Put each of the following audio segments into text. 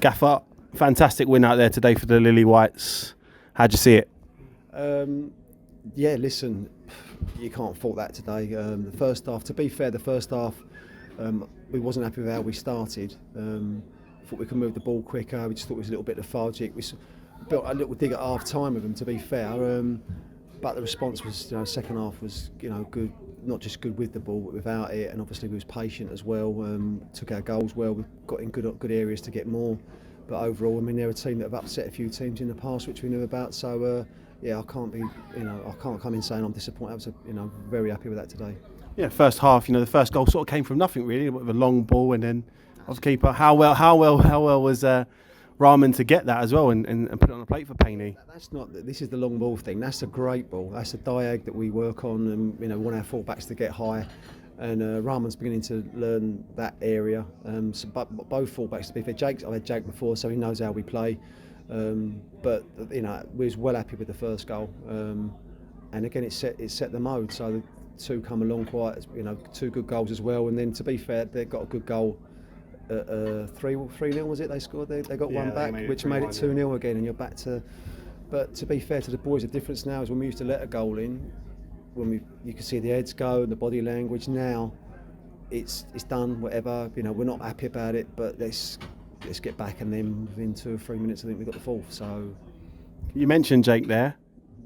Gaffer, fantastic win out there today for the Lilywhites. How'd you see it? Yeah, listen, you can't fault that today. The first half, to be fair, we wasn't happy with how we started. Thought we could move the ball quicker. We just thought it was a little bit lethargic. We built a little dig at half time with them, to be fair. But the response was, second half was, good. Not just good with the ball, but without it. And obviously we was patient as well. Took our goals well. We've got in good areas to get more. But overall, I mean, they're a team that have upset a few teams in the past, which we knew about. So I can't be, I can't come in saying I'm disappointed. I was, very happy with that today. Yeah, first half, the first goal sort of came from nothing really, with a long ball and then off the keeper. How well was Rahman to get that as well and put it on the plate for Payne? This is the long ball thing. That's a great ball. That's a diag that we work on, and we want our fullbacks to get high. And Rahman's beginning to learn that area. But both fullbacks, to be fair, I've had Jake before, so he knows how we play. But we was well happy with the first goal. And again, it set the mode. So the two come along quite, two good goals as well. And then, to be fair, they got a good goal. 3-0 was it? They scored. They got one back, which made it 2-0 again, and you're back to. But to be fair to the boys, the difference now is when we used to let a goal in, you could see the heads go and the body language. Now it's done, whatever. We're not happy about it, but let's get back. And then within 2 or 3 minutes, I think we got the fourth. So you mentioned Jake there,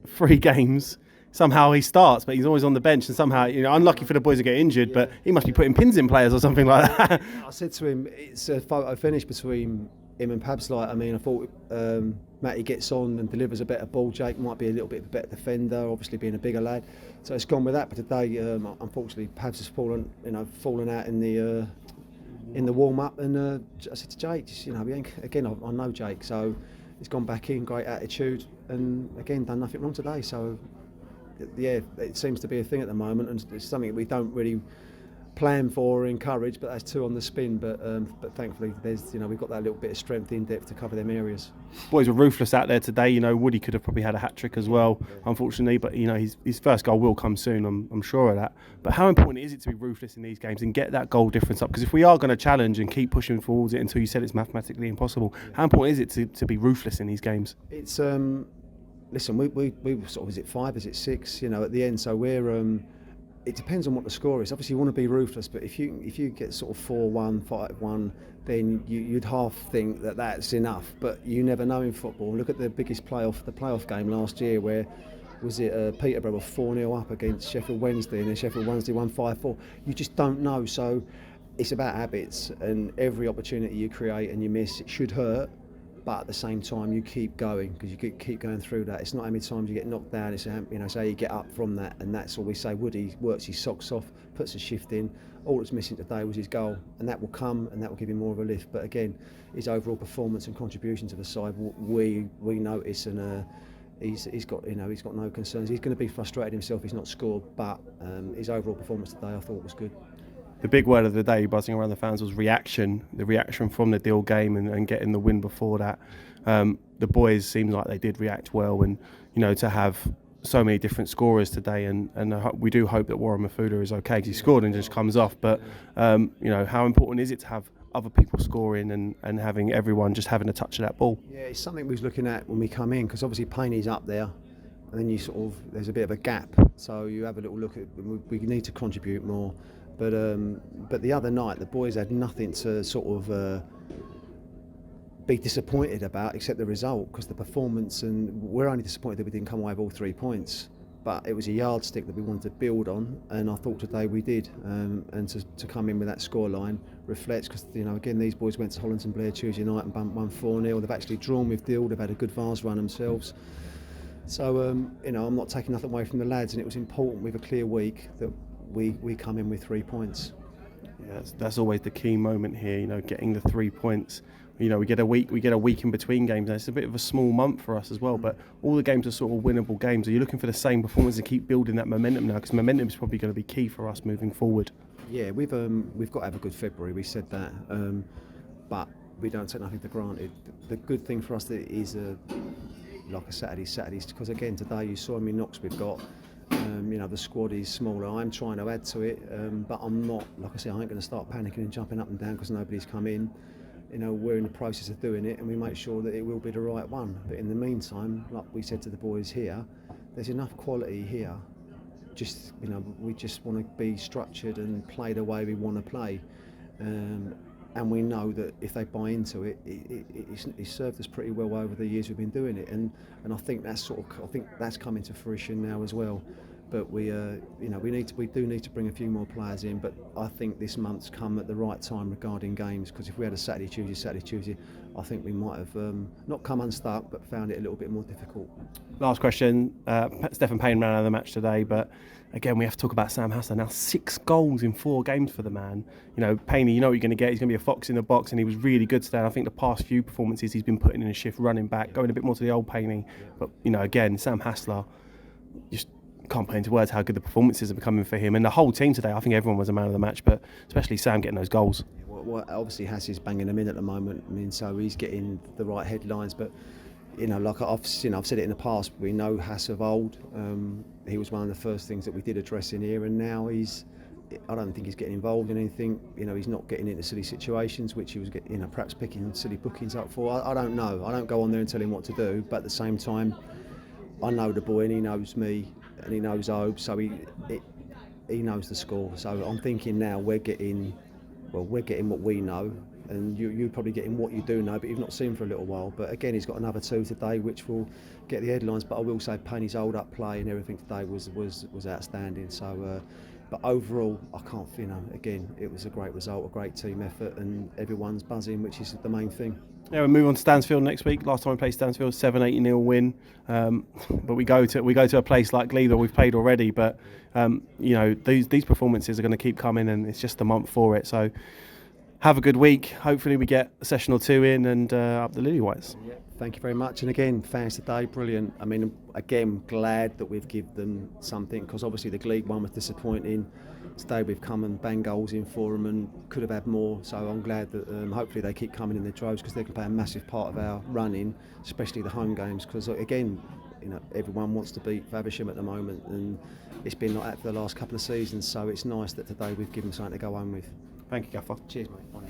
3 games. Somehow he starts, but he's always on the bench, and somehow, unlucky for the boys to get injured, but he must be putting pins in players or something like that. I said to him, it's a photo finish between him and Pabs. I thought Matty gets on and delivers a better ball. Jake might be a little bit of a better defender, obviously being a bigger lad. So it's gone with that. But today, unfortunately, Pabs has fallen out in the warm up. And I said to Jake, again, I know Jake, so he's gone back in, great attitude, and again done nothing wrong today. So. Yeah, it seems to be a thing at the moment, and it's something that we don't really plan for or encourage. But that's 2 on the spin. But thankfully, there's we've got that little bit of strength in depth to cover them areas. Boys were ruthless out there today. Woody could have probably had a hat trick as well, unfortunately. But his first goal will come soon. I'm sure of that. But how important is it to be ruthless in these games and get that goal difference up? Because if we are going to challenge and keep pushing towards it until you said it's mathematically impossible, how important is it to be ruthless in these games? It's Listen, we sort of, is it 5, is it 6? At the end. So we're. It depends on what the score is. Obviously, you want to be ruthless, but if you get sort of 4-1, 5-1, then you'd half think that that's enough. But you never know in football. Look at the biggest playoff game last year, where was it Peterborough were 4-0 up against Sheffield Wednesday, and then Sheffield Wednesday won 5-4. You just don't know. So it's about habits, and every opportunity you create and you miss, it should hurt. But at the same time, you keep going, because you keep going through that. It's not how many times you get knocked down. It's how you get up from that, and that's all we say. Woody works his socks off, puts a shift in. All that's missing today was his goal, and that will come, and that will give him more of a lift. But again, his overall performance and contribution to the side, we notice, and he's got no concerns. He's going to be frustrated himself. He's not scored, but his overall performance today, I thought, was good. The big word of the day buzzing around the fans was reaction. The reaction from the Deal game and getting the win before that. The boys seemed like they did react well, and to have so many different scorers today, and we do hope that Warren Mafuda is okay, because he scored and just comes off. But how important is it to have other people scoring and having everyone just having a touch of that ball? Yeah, it's something we was looking at when we come in, because obviously Payne's up there, and then there's a bit of a gap. So you have a little look at, we need to contribute more. But the other night, the boys had nothing to sort of be disappointed about except the result, because the performance, and we're only disappointed that we didn't come away with all 3 points. But it was a yardstick that we wanted to build on, and I thought today we did. And to come in with that scoreline reflects, because again, these boys went to Holmesdale Tuesday night and won 4-0. They've actually drawn with Deal. They've had a good Vars run themselves. So I'm not taking nothing away from the lads, and it was important with a clear week that we come in with 3 points. Yeah, that's always the key moment here. Getting the 3 points. We get a week in between games, and it's a bit of a small month for us as well. But all the games are sort of winnable games. Are you looking for the same performance and keep building that momentum now? Because momentum is probably going to be key for us moving forward. Yeah, we've got to have a good February. We said that, but we don't take nothing for granted. The good thing for us is like a Saturdays, because again today you saw how many knocks we've got. The squad is smaller. I'm trying to add to it, but I'm not. Like I say, I ain't going to start panicking and jumping up and down because nobody's come in. you know, we're in the process of doing it, and we make sure that it will be the right one. But in the meantime, like we said to the boys here, there's enough quality here. Just, you know, we just want to be structured and play the way we want to play. And we know that if they buy into it, it's served us pretty well over the years we've been doing it. And I think that's coming to fruition now as well. But we do need to bring a few more players in. But I think this month's come at the right time regarding games, because if we had a Saturday, Tuesday, I think we might have not come unstuck, but found it a little bit more difficult. Last question. Stephen Payne ran out of the match today, but again, we have to talk about Sam Hassler. Now, 6 goals in 4 games for the man. You know, Payne, you know what you're going to get. He's going to be a fox in the box, and he was really good today. And I think the past few performances he's been putting in a shift, running back, going a bit more to the old Payne. But, you know, again, Sam Hassler, just can't put into words how good the performances are becoming for him. And the whole team today, I think everyone was a man of the match, but especially Sam getting those goals. Well, obviously Hassie's banging them in at the moment. I mean, so he's getting the right headlines. But, you know, like I've said it in the past, we know Hass of old. He was one of the first things that we did address in here, and now I don't think he's getting involved in anything. You know, he's not getting into silly situations, which he was getting, you know, perhaps picking silly bookings up for. I don't know. I don't go on there and tell him what to do. But at the same time, I know the boy, and he knows me, and he knows Obe, so he knows the score. So I'm thinking now we're getting what we know, and you're probably getting what you do know, but you've not seen for a little while. But again, he's got another 2 today, which will get the headlines. But I will say Payne's hold up play and everything today was outstanding. So, but overall, I can't, you know, again, it was a great result, a great team effort, and everyone's buzzing, which is the main thing. Yeah, we'll move on to Stansfield next week. Last time we played Stansfield, 7-8-0 win. But we go to a place like Leigh that we've played already. But you know, these performances are going to keep coming, and it's just a month for it. So have a good week. Hopefully we get a session or 2 in and up the Lilywhites. Yeah, thank you very much. And again, fans today, brilliant. I mean, again, glad that we've given them something, because obviously the League one was disappointing. Today we've come and banged goals in for them and could have had more. So I'm glad that hopefully they keep coming in their droves, because they can play a massive part of our running, especially the home games. Because again, you know, everyone wants to beat Faversham at the moment, and it's been like that for the last couple of seasons. So it's nice that today we've given them something to go home with. Thank you, Gaffer. Cheers, mate. Bye.